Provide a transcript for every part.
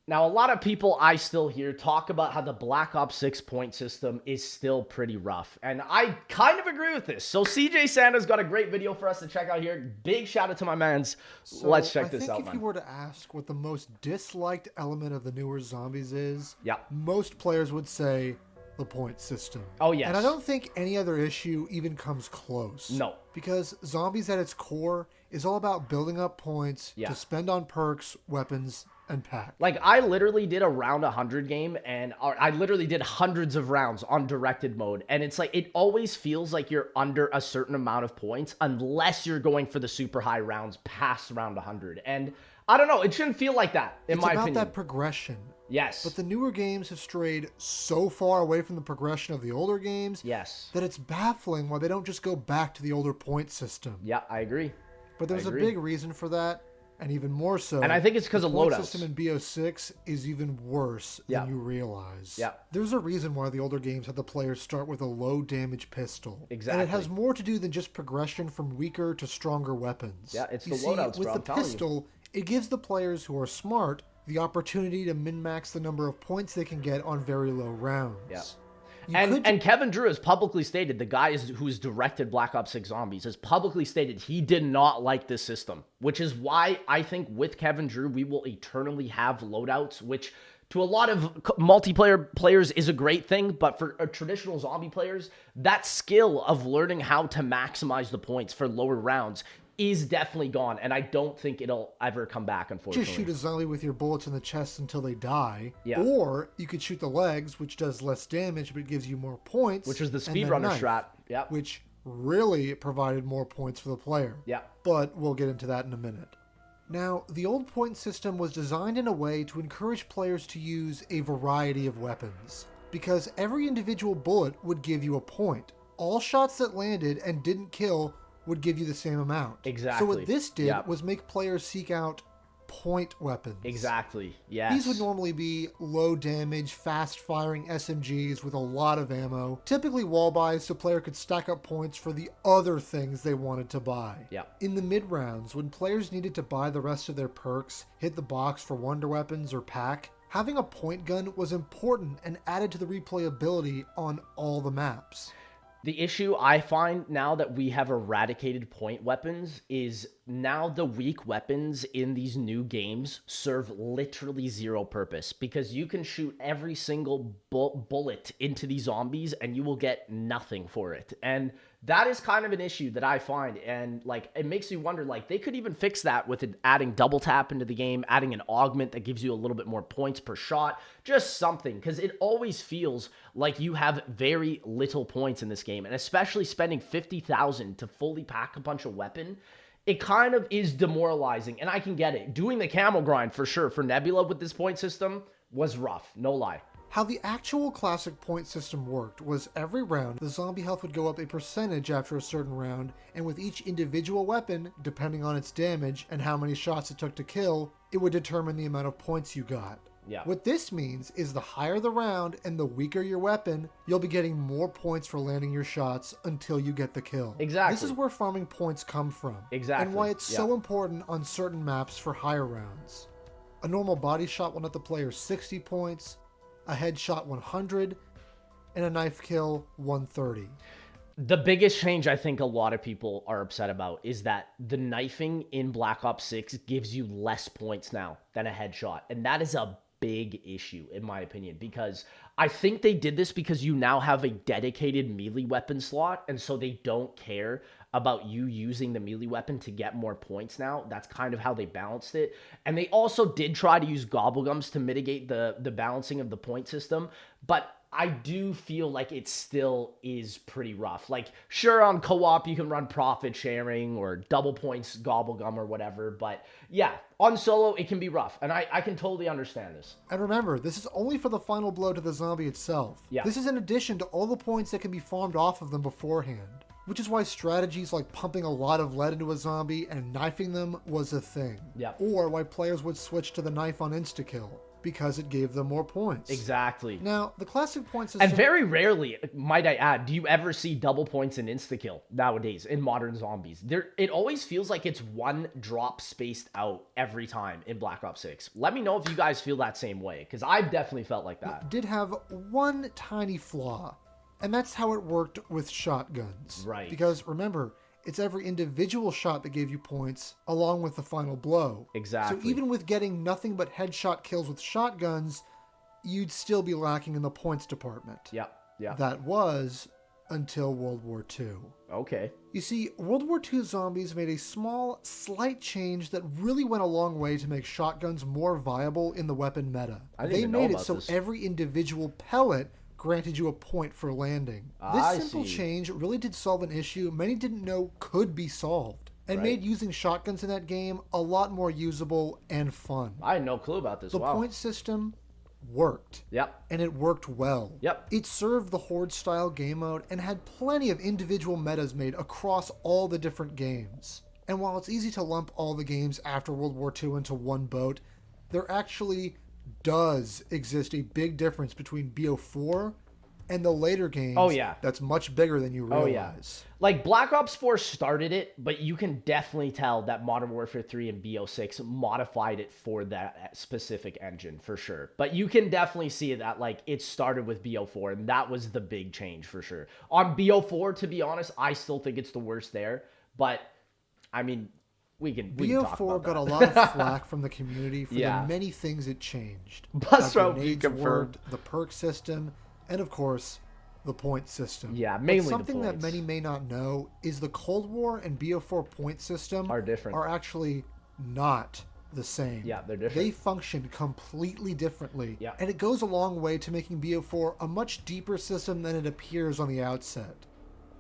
Now, a lot of people I still hear talk about how the Black Ops 6 point system is still pretty rough. And I kind of agree with this. So CJ Santa's got a great video for us to check out here. Big shout out to my mans. So Let's check I this think out, if you man. were to ask what the most disliked element of the newer zombies is, Yeah. most players would say the point system. Oh, yes. And I don't think any other issue even comes close. No. Because zombies at its core is all about building up points Yeah. to spend on perks, weapons, and pack. Like, I literally did a round 100 game, and I literally did hundreds of rounds on directed mode. And it's like, it always feels like you're under a certain amount of points unless you're going for the super high rounds past round 100. And I don't know, it shouldn't feel like that, in my opinion. It's about that progression. Yes. But the newer games have strayed so far away from the progression of the older games Yes. that it's baffling why they don't just go back to the older point system. Yeah, I agree. But there's a agree. big reason for that, and even more so. And I think it's because the of point loadouts. system in BO6 is even worse Yeah. than you realize. Yeah. There's a reason why the older games had the players start with a low damage pistol. Exactly. And it has more to do than just progression from weaker to stronger weapons. Yeah, it's You the see, loadouts, with bro, the I'm telling you. pistol, it gives the players who are smart the opportunity to min-max the number of points they can get on very low rounds. Yeah. You And Kevin Drew has publicly stated, the guy who's directed Black Ops 6 Zombies, has publicly stated he did not like this system, which is why I think with Kevin Drew, we will eternally have loadouts, which to a lot of multiplayer players is a great thing, but for traditional zombie players, that skill of learning how to maximize the points for lower rounds is definitely gone, and I don't think it'll ever come back, unfortunately. just shoot a zombie with your bullets in the chest until they die. Yeah. Or you could shoot the legs, which does less damage but gives you more points. Which is the and then speedrunner knife, strat. Yeah. which really provided more points for the player. Yeah. But we'll get into that in a minute. Now, the old point system was designed in a way to encourage players to use a variety of weapons, because every individual bullet would give you a point. All shots that landed and didn't kill would give you the same amount. Exactly. So what this did Yep. was make players seek out point weapons. Exactly. Yes. These would normally be low damage, fast firing SMGs with a lot of ammo, typically wall buys so player could stack up points for the other things they wanted to buy. Yeah. In the mid rounds, when players needed to buy the rest of their perks, hit the box for wonder weapons or pack, having a point gun was important and added to the replayability on all the maps. The issue I find now that we have eradicated point weapons is now the weak weapons in these new games serve literally zero purpose, because you can shoot every single bullet into these zombies and you will get nothing for it. And that is kind of an issue that I find, and like it makes me wonder, like they could even fix that with adding double tap into the game, adding an augment that gives you a little bit more points per shot, just something, because it always feels like you have very little points in this game, and especially spending 50,000 to fully pack a bunch of weapon, it kind of is demoralizing, and I can get it. Doing the camel grind for sure for Nebula with this point system was rough, no lie. How the actual classic point system worked was every round, the zombie health would go up a percentage after a certain round, and with each individual weapon, depending on its damage and how many shots it took to kill, it would determine the amount of points you got. Yeah. What this means is the higher the round and the weaker your weapon, you'll be getting more points for landing your shots until you get the kill. Exactly. This is where farming points come from. Exactly. And why it's so important on certain maps for higher rounds. A normal body shot will net the player 60 points, a headshot 100, and a knife kill 130. The biggest change I think a lot of people are upset about is that the knifing in Black Ops 6 gives you less points now than a headshot. And that is a big issue, in my opinion, because I think they did this because you now have a dedicated melee weapon slot, and so they don't care about you using the melee weapon to get more points now. That's kind of how they balanced it. And they also did try to use gobblegums to mitigate the balancing of the point system, but I do feel like it still is pretty rough. Like, sure, on co-op, you can run profit sharing or double points gobblegum or whatever, but yeah, on solo, it can be rough, and I can totally understand this. And remember, this is only for the final blow to the zombie itself. Yeah. This is in addition to all the points that can be farmed off of them beforehand, which is why strategies like pumping a lot of lead into a zombie and knifing them was a thing. Yeah. Or why players would switch to the knife on insta-kill. because it gave them more points. Exactly. Now, the classic point system... And very rarely, might I add, do you ever see double points in insta-kill nowadays in modern zombies. It always feels like it's one drop spaced out every time in Black Ops 6. Let me know if you guys feel that same way, because I've definitely felt like that. It did have one tiny flaw, and that's how it worked with shotguns. Right. Because remember, it's every individual shot that gave you points, along with the final blow. Exactly. So even with getting nothing but headshot kills with shotguns, you'd still be lacking in the points department. Yep. That was until World War II. Okay. You see, World War II zombies made a small, slight change that really went a long way to make shotguns more viable in the weapon meta. They made it so every individual pellet granted you a point for landing. This simple change really did solve an issue many didn't know could be solved, and made using shotguns in that game a lot more usable and fun. I had no clue about this. The point system worked. Yep. And it worked well. Yep. It served the Horde-style game mode and had plenty of individual metas made across all the different games. And while it's easy to lump all the games after World War II into one boat, there actually does exist a big difference between BO4 and the later games. Oh, yeah. That's much bigger than you realize. Oh, yeah. Like, Black Ops 4 started it, but you can definitely tell that Modern Warfare 3 and BO6 modified it for that specific engine, for sure. But you can definitely see that, like, it started with BO4, and that was the big change, for sure. On BO4, to be honest, I still think it's the worst there, but, I mean... We can talk about got that. a lot of flack from the community for the many things it changed. Grenades confirmed. The perk system, and of course, the point system. Yeah, mainly but something the that many may not know is the Cold War and BO4 point system are different. Are actually not the same. Yeah, they're different. They function completely differently. Yeah. And it goes a long way to making BO4 a much deeper system than it appears on the outset.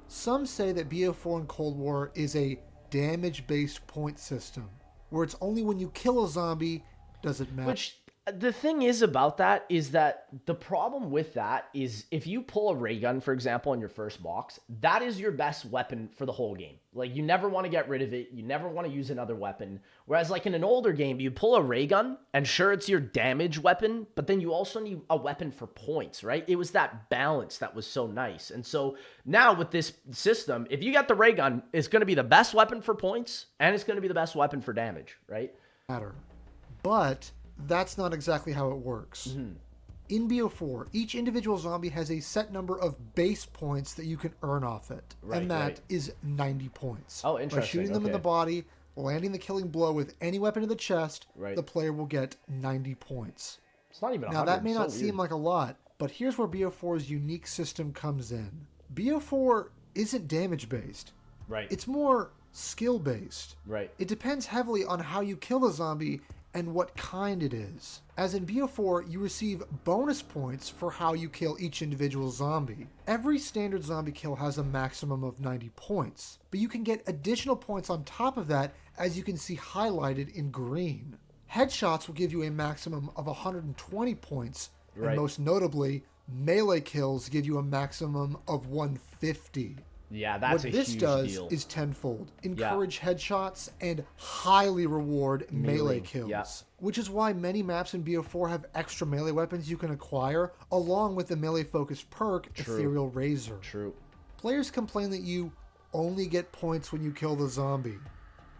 Some say that BO4 and Cold War is a damage-based point system, where it's only when you kill a zombie does it matter. Which, the thing is about that is that the problem with that is if you pull a ray gun, for example, in your first box, that is your best weapon for the whole game. Like, you never want to get rid of it. You never want to use another weapon. Whereas, like, in an older game, you pull a ray gun, and sure, it's your damage weapon, but then you also need a weapon for points, right? It was that balance that was so nice. And so now with this system, if you get the ray gun, it's going to be the best weapon for points, and it's going to be the best weapon for damage, right? But that's not exactly how it works. Mm-hmm. In BO4, each individual zombie has a set number of base points that you can earn off it. And that is 90 points. Oh, interesting. By shooting them in the body, landing the killing blow with any weapon in the chest, the player will get 90 points. It's not even 100. Now, that may not seem like a lot, but here's where BO4's unique system comes in. BO4 isn't damage-based. Right. It's more skill-based. Right. It depends heavily on how you kill the zombie and what kind it is. As in BO4, you receive bonus points for how you kill each individual zombie. Every standard zombie kill has a maximum of 90 points, but you can get additional points on top of that, as you can see highlighted in green. Headshots will give you a maximum of 120 points, and most notably, melee kills give you a maximum of 150. Yeah, that's a huge deal. What this does is tenfold. Encourage headshots and highly reward melee kills. Which is why many maps in BO4 have extra melee weapons you can acquire, along with the melee-focused perk, Ethereal Razor. Players complain that you only get points when you kill the zombie.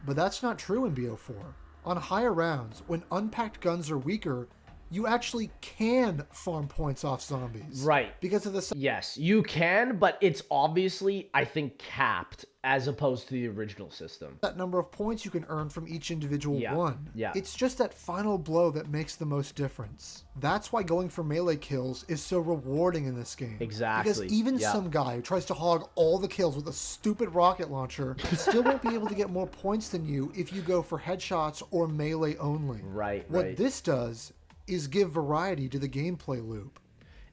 But that's not true in BO4. On higher rounds, when unpacked guns are weaker, you actually can farm points off zombies. Right. Because of the... Yes, you can, but it's obviously, I think, capped as opposed to the original system. That number of points you can earn from each individual one. Yeah. It's just that final blow that makes the most difference. That's why going for melee kills is so rewarding in this game. Exactly. Because even some guy who tries to hog all the kills with a stupid rocket launcher still won't be able to get more points than you if you go for headshots or melee only. What this does is give variety to the gameplay loop.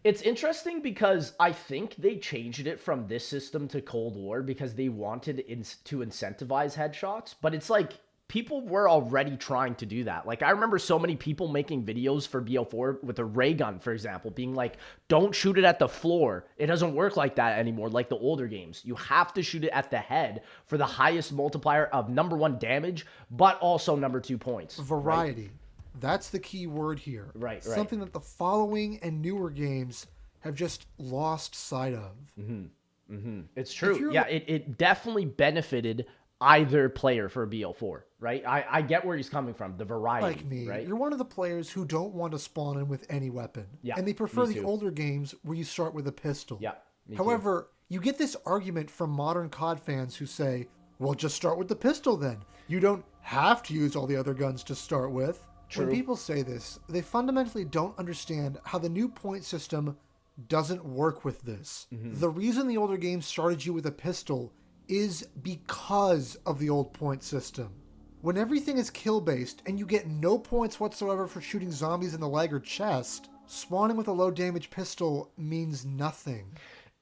It's interesting because I think they changed it from this system to Cold War because they wanted to incentivize headshots, but it's like people were already trying to do that. Like, I remember so many people making videos for BO4 with a ray gun, for example, being like, don't shoot it at the floor. It doesn't work like that anymore, like the older games. You have to shoot it at the head for the highest multiplier of number 1 damage, but also number 2 points. Variety. That's the key word here. Right. Something that the following and newer games have just lost sight of. It's If true. you're Yeah, it definitely benefited either player for BO4, right? I get where he's coming from, the variety, like me, right? you're one of the players who don't want to spawn in with any weapon. Yeah, And they prefer me the too. older games where you start with a pistol. Yeah, me too. However, you get this argument from modern COD fans who say, well, just start with the pistol then. You don't have to use all the other guns to start with. True. When people say this, they fundamentally don't understand how the new point system doesn't work with this. The reason the older games started you with a pistol is because of the old point system. When everything is kill-based and you get no points whatsoever for shooting zombies in the leg or chest, spawning with a low-damage pistol means nothing.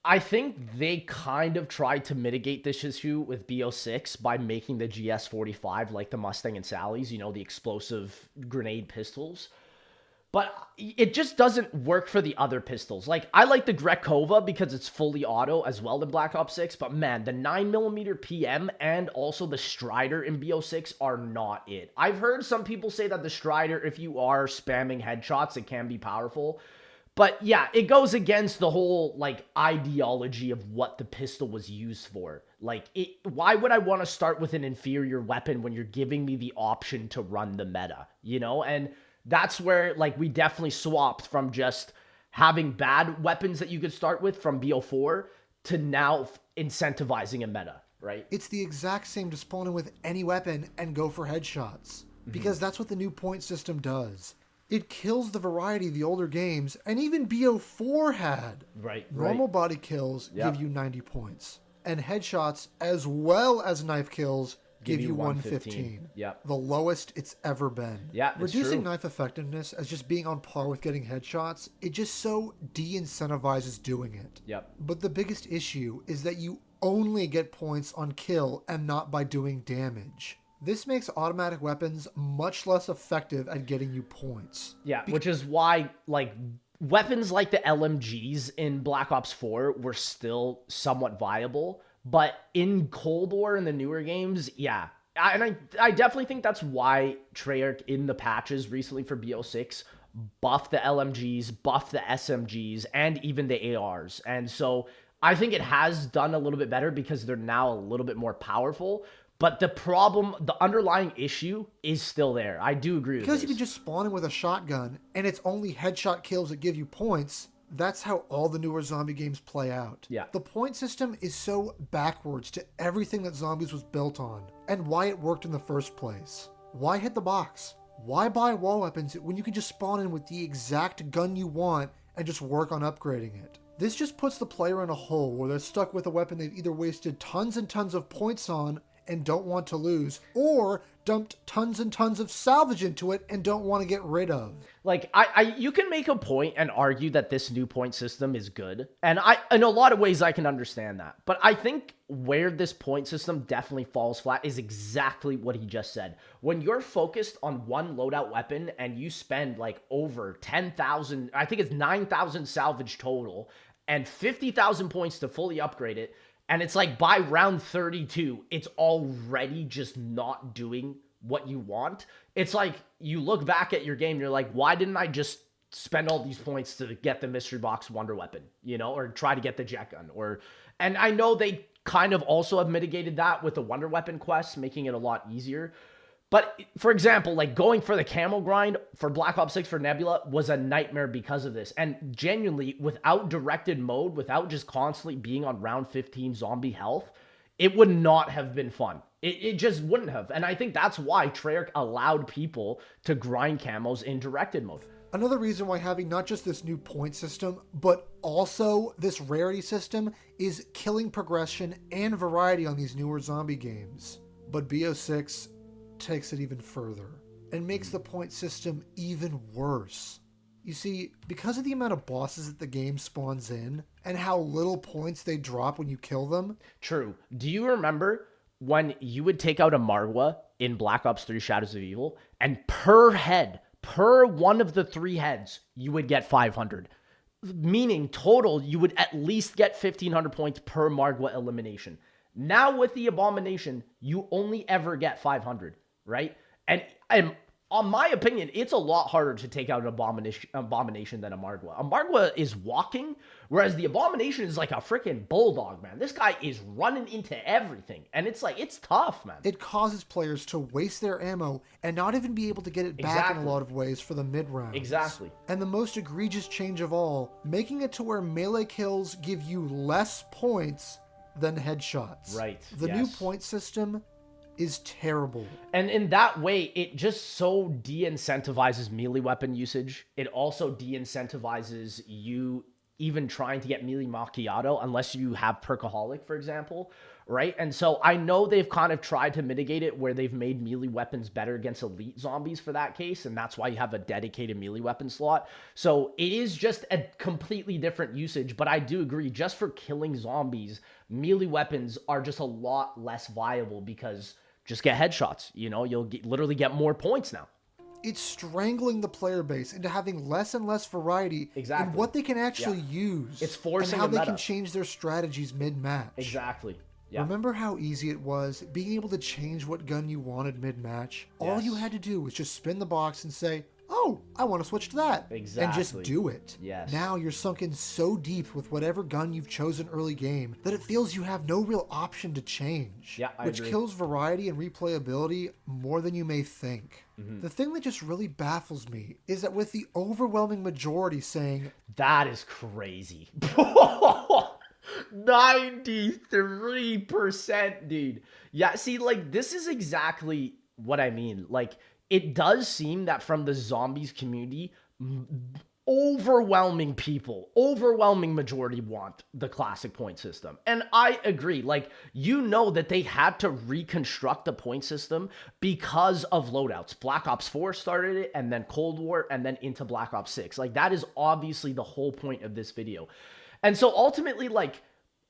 I think they kind of tried to mitigate this issue with BO6 by making the GS45 like the Mustang and Sally's, the explosive grenade pistols. But it just doesn't work for the other pistols. Like, I like the Grekova because it's fully auto as well in Black Ops 6. But man, the 9mm PM and also the Strider in BO6 are not it. I've heard some people say that the Strider, if you are spamming headshots, it can be powerful. But yeah, it goes against the whole, like, ideology of what the pistol was used for. Like, why would I want to start with an inferior weapon when you're giving me the option to run the meta, And that's where, like, we definitely swapped from just having bad weapons that you could start with from BO4 to now incentivizing a meta, right? It's the exact same to spawn in with any weapon and go for headshots. Because that's what the new point system does. It kills the variety of the older games, and even BO4 had. Right. Normal body kills give you 90 points. And headshots, as well as knife kills, give you 115. Yep. The lowest it's ever been. Yeah, it's Reducing true. knife effectiveness as just being on par with getting headshots, it just so de-incentivizes doing it. Yep. But the biggest issue is that you only get points on kill and not by doing damage. This makes automatic weapons much less effective at getting you points. Yeah, which is why, like, weapons like the LMGs in Black Ops 4 were still somewhat viable. But in Cold War and the newer games, yeah. I definitely think that's why Treyarch in the patches recently for BO6 buffed the LMGs, buffed the SMGs, and even the ARs. And so I think it has done a little bit better because they're now a little bit more powerful. But the problem, the underlying issue is still there. I do agree with this. Because you can just spawn in with a shotgun, and it's only headshot kills that give you points. That's how all the newer zombie games play out. Yeah. The point system is so backwards to everything that Zombies was built on, and why it worked in the first place. Why hit the box? Why buy wall weapons when you can just spawn in with the exact gun you want and just work on upgrading it? This just puts the player in a hole where they're stuck with a weapon they've either wasted tons and tons of points on and don't want to lose, or dumped tons and tons of salvage into it and don't want to get rid of. Like, you can make a point and argue that this new point system is good. And in a lot of ways, I can understand that. But I think where this point system definitely falls flat is exactly what he just said. When you're focused on one loadout weapon and you spend like over 10,000, I think it's 9,000 salvage total, and 50,000 points to fully upgrade it, and it's like by round 32, it's already just not doing what you want. It's like you look back at your game and you're like, why didn't I just spend all these points to get the mystery box wonder weapon, or try to get the jet gun? And I know they kind of also have mitigated that with the wonder weapon quests, making it a lot easier. But for example, like going for the camel grind for Black Ops 6 for Nebula was a nightmare because of this. And genuinely, without directed mode, without just constantly being on round 15 zombie health, it would not have been fun. It just wouldn't have. And I think that's why Treyarch allowed people to grind camos in directed mode. Another reason why having not just this new point system, but also this rarity system is killing progression and variety on these newer zombie games. But BO6 takes it even further and makes the point system even worse. You see, because of the amount of bosses that the game spawns in and how little points they drop when you kill them. True. Do you remember when you would take out a Margwa in Black Ops 3 Shadows of Evil, and per one of the 3 heads, you would get 500? Meaning total, you would at least get 1,500 points per Margwa elimination. Now with the Abomination, you only ever get 500. Right? And on my opinion, it's a lot harder to take out an abomination than a Margwa. A Margwa is walking, whereas the abomination is like a freaking bulldog, man. This guy is running into everything, and it's like, it's tough, man. It causes players to waste their ammo and not even be able to get it back in a lot of ways for the mid-rounds. Exactly. And the most egregious change of all, making it to where melee kills give you less points than headshots. Right. The new point system is terrible. And in that way, it just so de-incentivizes melee weapon usage. It also de-incentivizes you even trying to get melee macchiato unless you have Perkaholic, for example, right? And so I know they've kind of tried to mitigate it where they've made melee weapons better against elite zombies for that case, and that's why you have a dedicated melee weapon slot. So it is just a completely different usage, but I do agree, just for killing zombies, melee weapons are just a lot less viable because just get headshots. You know, you'll literally get more points now. It's strangling the player base into having less and less variety in what they can actually use. It's forcing and how a they meta. can change their strategies mid-match. Exactly. Yeah. Remember how easy it was being able to change what gun you wanted mid-match? All you had to do was just spin the box and say, oh, I want to switch to that. Exactly. And just do it. Yes. Now you're sunk in so deep with whatever gun you've chosen early game that it feels you have no real option to change. Yeah, I which agree. kills variety and replayability more than you may think. The thing that just really baffles me is that with the overwhelming majority saying, that is crazy. 93%, dude. Yeah, see, like, this is exactly what I mean. Like, it does seem that from the zombies community, overwhelming majority want the classic point system. And I agree. Like, you know that they had to reconstruct the point system because of loadouts. Black Ops 4 started it, and then Cold War, and then into Black Ops 6. Like, that is obviously the whole point of this video. And so ultimately, like,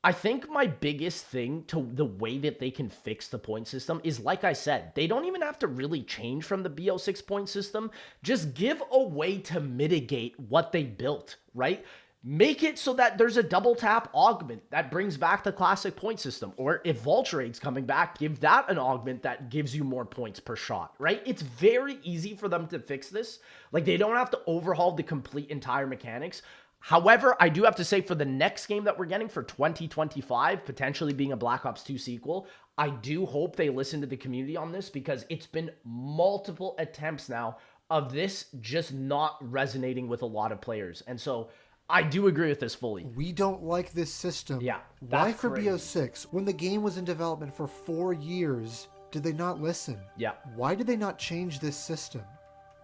I think my biggest thing to the way that they can fix the point system is, like I said, they don't even have to really change from the BO6 point system. Just give a way to mitigate what they built, right? Make it so that there's a double tap augment that brings back the classic point system. Or if Vulturade's coming back, give that an augment that gives you more points per shot, right? It's very easy for them to fix this. Like, they don't have to overhaul the complete entire mechanics. However, I do have to say, for the next game that we're getting for 2025, potentially being a Black Ops 2 sequel, I do hope they listen to the community on this, because it's been multiple attempts now of this just not resonating with a lot of players. And so I do agree with this fully. We don't like this system. Yeah. Why for BO6, when the game was in development for 4 years, did they not listen? Yeah. Why did they not change this system?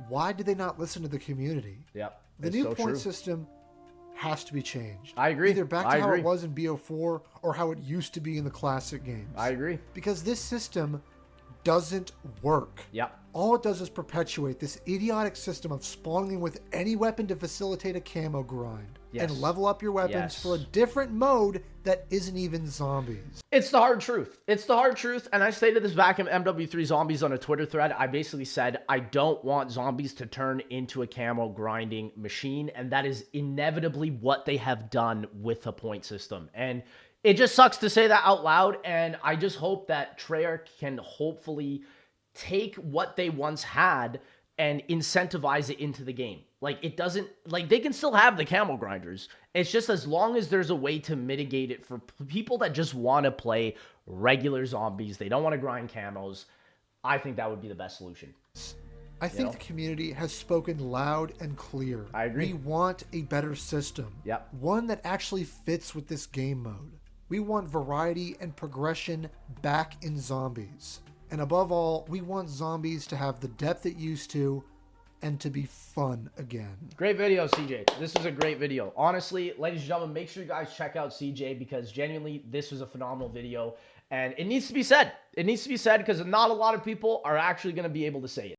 Why did they not listen to the community? Yeah. The new point system has to be changed. I agree. Either back to how it was in BO4 or how it used to be in the classic games. I agree. Because this system doesn't work. Yep. All it does is perpetuate this idiotic system of spawning with any weapon to facilitate a camo grind. Yes. And level up your weapons for a different mode that isn't even zombies. It's the hard truth. It's the hard truth. And I stated this back in MW3 Zombies on a Twitter thread. I basically said, I don't want zombies to turn into a camo grinding machine. And that is inevitably what they have done with the point system. And it just sucks to say that out loud. And I just hope that Treyarch can hopefully take what they once had and incentivize it into the game. Like, it doesn't, like, they can still have the camo grinders. It's just, as long as there's a way to mitigate it for people that just want to play regular zombies, they don't want to grind camos, I think that would be the best solution. I think the community has spoken loud and clear. I agree. We want a better system. Yep. One that actually fits with this game mode. We want variety and progression back in zombies. And above all, we want zombies to have the depth it used to, and to be fun again. Great video, CJ. This was a great video. Honestly, ladies and gentlemen, make sure you guys check out CJ, because genuinely, this was a phenomenal video. And it needs to be said. It needs to be said, because not a lot of people are actually going to be able to say it.